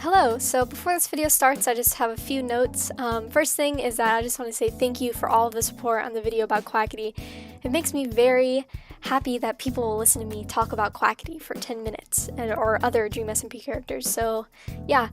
Hello, so before this video starts, I just have a few notes. First thing is that I just want to say thank you for all of the support on the video about Quackity. It makes me very happy that people will listen to me talk about Quackity for 10 minutes, or other DreamSMP characters, so yeah.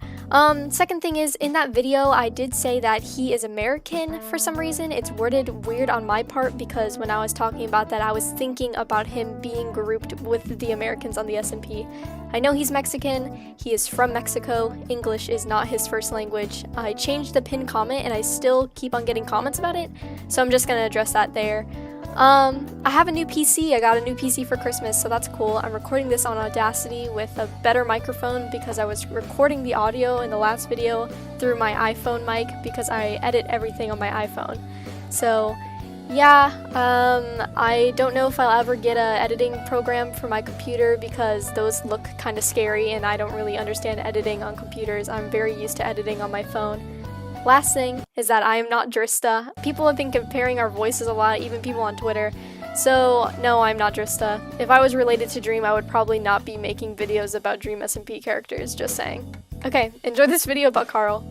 Second thing is, in that video, I did say that he is American for some reason. It's worded weird on my part because when I was talking about that, I was thinking about him being grouped with the Americans on the SMP. I know he's Mexican, he is from Mexico, English is not his first language. I changed the pinned comment and I still keep on getting comments about it, so I'm just gonna address that there. I have a new PC. I got a new PC for Christmas, so that's cool. I'm recording this on Audacity with a better microphone because I was recording the audio in the last video through my iPhone mic because I edit everything on my iPhone. So yeah, I don't know if I'll ever get an editing program for my computer because those look kind of scary and I don't really understand editing on computers. I'm very used to editing on my phone. Last thing is that I am not Drista. People have been comparing our voices a lot, even people on Twitter. So no, I'm not Drista. If I was related to Dream, I would probably not be making videos about DreamSMP characters, just saying. Okay, enjoy this video about Karl.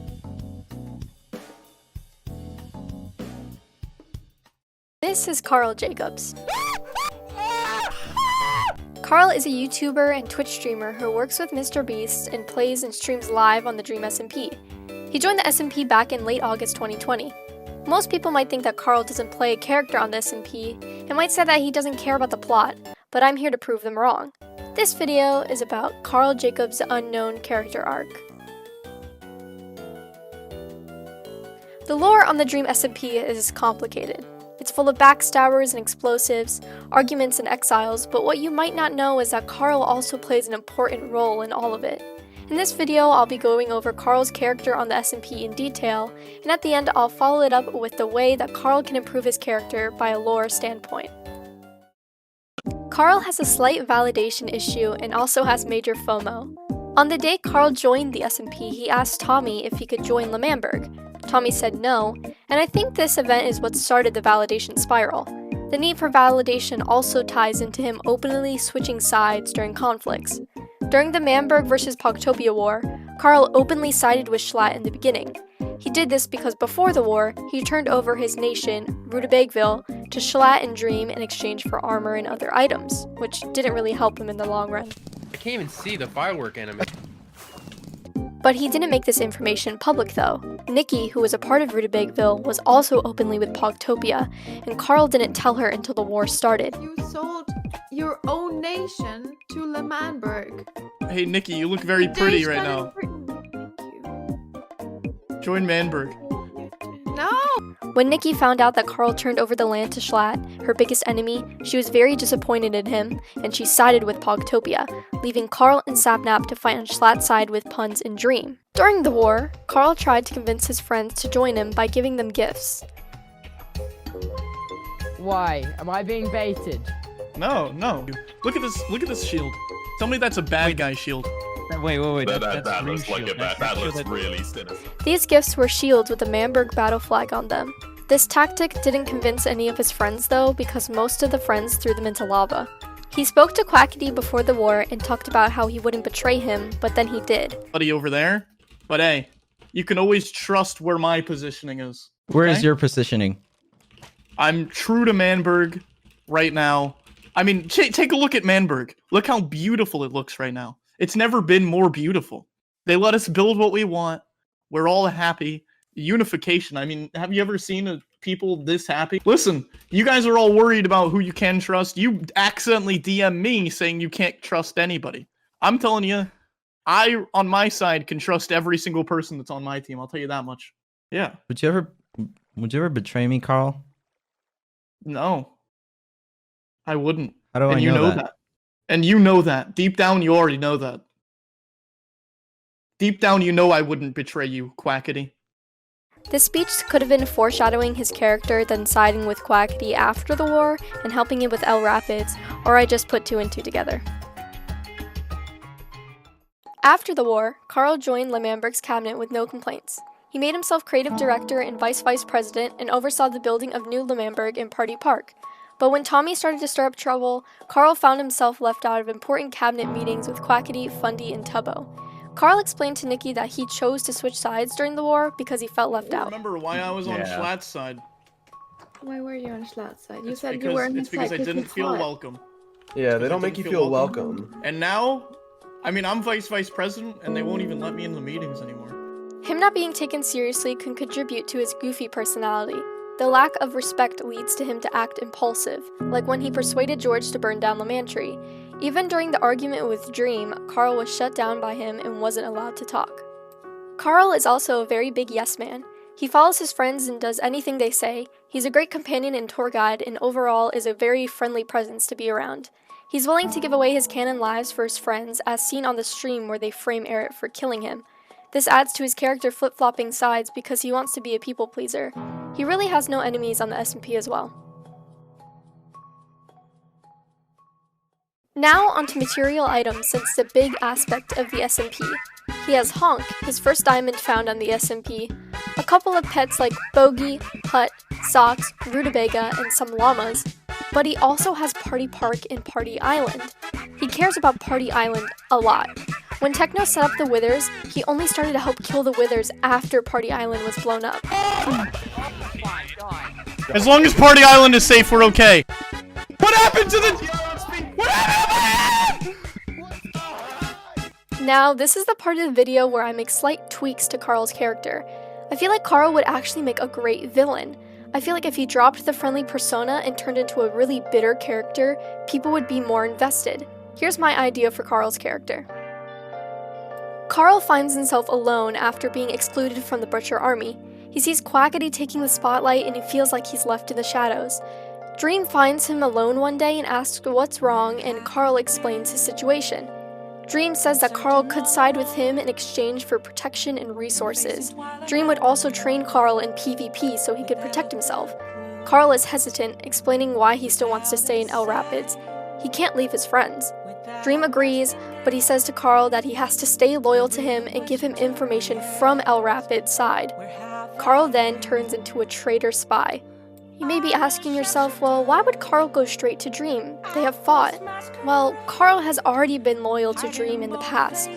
This is Karl Jacobs. Karl is a YouTuber and Twitch streamer who works with Mr. Beast and plays and streams live on the DreamSMP. He joined the SMP back in late August 2020. Most people might think that Karl doesn't play a character on the SMP and might say that he doesn't care about the plot, but I'm here to prove them wrong. This video is about Karl Jacobs' unknown character arc. The lore on the DreamSMP is complicated. It's full of backstabbers and explosives, arguments and exiles, but what you might not know is that Karl also plays an important role in all of it. In this video, I'll be going over Karl's character on the SMP in detail, and at the end I'll follow it up with the way that Karl can improve his character by a lore standpoint. Karl has a slight validation issue and also has major FOMO. On the day Karl joined the SMP, he asked Tommy if he could join L'Manberg. Tommy said no, and I think this event is what started the validation spiral. The need for validation also ties into him openly switching sides during conflicts. During the Manberg vs. Pogtopia war, Karl openly sided with Schlatt in the beginning. He did this because before the war, he turned over his nation, Rutabagoville, to Schlatt and Dream in exchange for armor and other items, which didn't really help him in the long run. I can't even see the firework animation. But he didn't make this information public though. Nikki, who was a part of Rutabagoville, was also openly with Pogtopia, and Karl didn't tell her until the war started. You sold your own nation to L'Manberg. Hey Nikki, you look very pretty right now. Thank you. Join Manberg. No! When Nikki found out that Karl turned over the land to Schlatt, her biggest enemy, she was very disappointed in him, and she sided with Pogtopia, leaving Karl and Sapnap to fight on Schlatt's side with Puns and Dream. During the war, Karl tried to convince his friends to join him by giving them gifts. Why? Am I being baited? No. Look at this shield. Tell me that's a bad guy shield. Wait. That looks like a bad. That looks really sinister. These gifts were shields with the Manberg battle flag on them. This tactic didn't convince any of his friends though, because most of the friends threw them into lava. He spoke to Quackity before the war and talked about how he wouldn't betray him, but then he did. Buddy over there. But hey, you can always trust where my positioning is. Where is your positioning? I'm true to Manberg right now. I mean, take a look at Manberg. Look how beautiful it looks right now. It's never been more beautiful. They let us build what we want. We're all happy. Unification. I mean, have you ever seen people this happy? Listen, you guys are all worried about who you can trust. You accidentally DM me saying you can't trust anybody. I'm telling you, I, on my side, can trust every single person that's on my team. I'll tell you that much. Yeah. Would you ever betray me, Karl? No. I wouldn't. How do I know that? And you know that. Deep down, you already know that. Deep down, you know I wouldn't betray you, Quackity. This speech could have been foreshadowing his character then siding with Quackity after the war and helping him with El Rapids, or I just put two and two together. After the war, Karl joined L'Manberg's cabinet with no complaints. He made himself creative director and vice president and oversaw the building of New L'Manberg in Party Park. But when Tommy started to stir up trouble, Karl found himself left out of important cabinet meetings with Quackity, Fundy, and Tubbo. Karl explained to Nikki that he chose to switch sides during the war because he felt left out. Remember why I was on Yeah. Schlatt's side? Why were you on Schlatt's side? You It's said you because, were on it's his because side I 'cause didn't he's feel hot. welcome. Yeah, they Because I don't make you didn't feel welcome. And now, I mean, I'm vice president, and they won't even let me in the meetings anymore. Him not being taken seriously can contribute to his goofy personality. The lack of respect leads to him to act impulsive, like when he persuaded George to burn down Lamantry. Even during the argument with Dream, Karl was shut down by him and wasn't allowed to talk. Karl is also a very big yes man. He follows his friends and does anything they say. He's a great companion and tour guide, and overall is a very friendly presence to be around. He's willing to give away his canon lives for his friends, as seen on the stream where they frame Eric for killing him. This adds to his character flip-flopping sides because he wants to be a people pleaser. He really has no enemies on the SMP as well. Now onto material items, since the big aspect of the SMP. He has Honk, his first diamond found on the SMP, a couple of pets like Bogey, Hut, Socks, Rutabaga, and some llamas, but he also has Party Park and Party Island. He cares about Party Island a lot. When Techno set up the Withers, he only started to help kill the Withers after Party Island was blown up. As long as Party Island is safe, we're okay. What happened to the... What happened? Now, this is the part of the video where I make slight tweaks to Karl's character. I feel like Karl would actually make a great villain. I feel like if he dropped the friendly persona and turned into a really bitter character, people would be more invested. Here's my idea for Karl's character. Karl finds himself alone after being excluded from the Butcher army. He sees Quackity taking the spotlight and he feels like he's left in the shadows. Dream finds him alone one day and asks what's wrong, and Karl explains his situation. Dream says that Karl could side with him in exchange for protection and resources. Dream would also train Karl in PvP so he could protect himself. Karl is hesitant, explaining why he still wants to stay in El Rapids. He can't leave his friends. Dream agrees, but he says to Karl that he has to stay loyal to him and give him information from El Rapids' side. Karl then turns into a traitor spy. You may be asking yourself, well, why would Karl go straight to Dream? They have fought. Well, Karl has already been loyal to Dream in the past.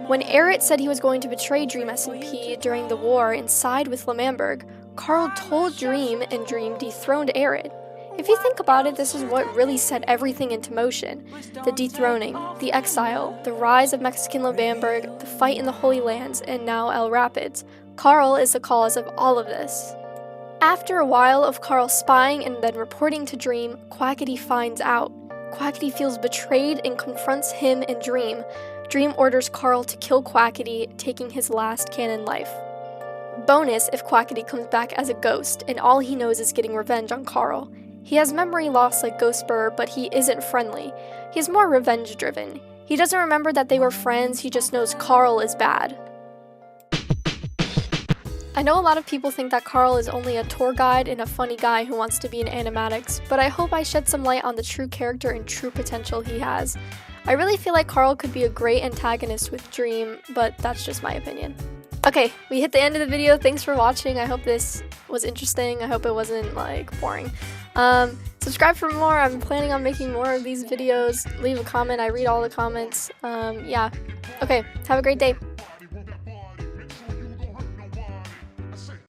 When Eric said he was going to betray DreamSMP during the war and side with Lamamberg, Karl told Dream, and Dream dethroned Eric. If you think about it, this is what really set everything into motion. The dethroning, the exile, the rise of Mexican Lamamberg, the fight in the Holy Lands, and now El Rapids. Karl is the cause of all of this. After a while of Karl spying and then reporting to Dream, Quackity finds out. Quackity feels betrayed and confronts him and Dream. Dream orders Karl to kill Quackity, taking his last canon life. Bonus if Quackity comes back as a ghost, and all he knows is getting revenge on Karl. He has memory loss like Ghostbur, but he isn't friendly. He's more revenge-driven. He doesn't remember that they were friends, he just knows Karl is bad. I know a lot of people think that Karl is only a tour guide and a funny guy who wants to be in animatics, but I hope I shed some light on the true character and true potential he has. I really feel like Karl could be a great antagonist with Dream, but that's just my opinion. Okay, we hit the end of the video. Thanks for watching. I hope this was interesting. I hope it wasn't, boring. Subscribe for more. I'm planning on making more of these videos. Leave a comment. I read all the comments. Yeah. Okay, have a great day.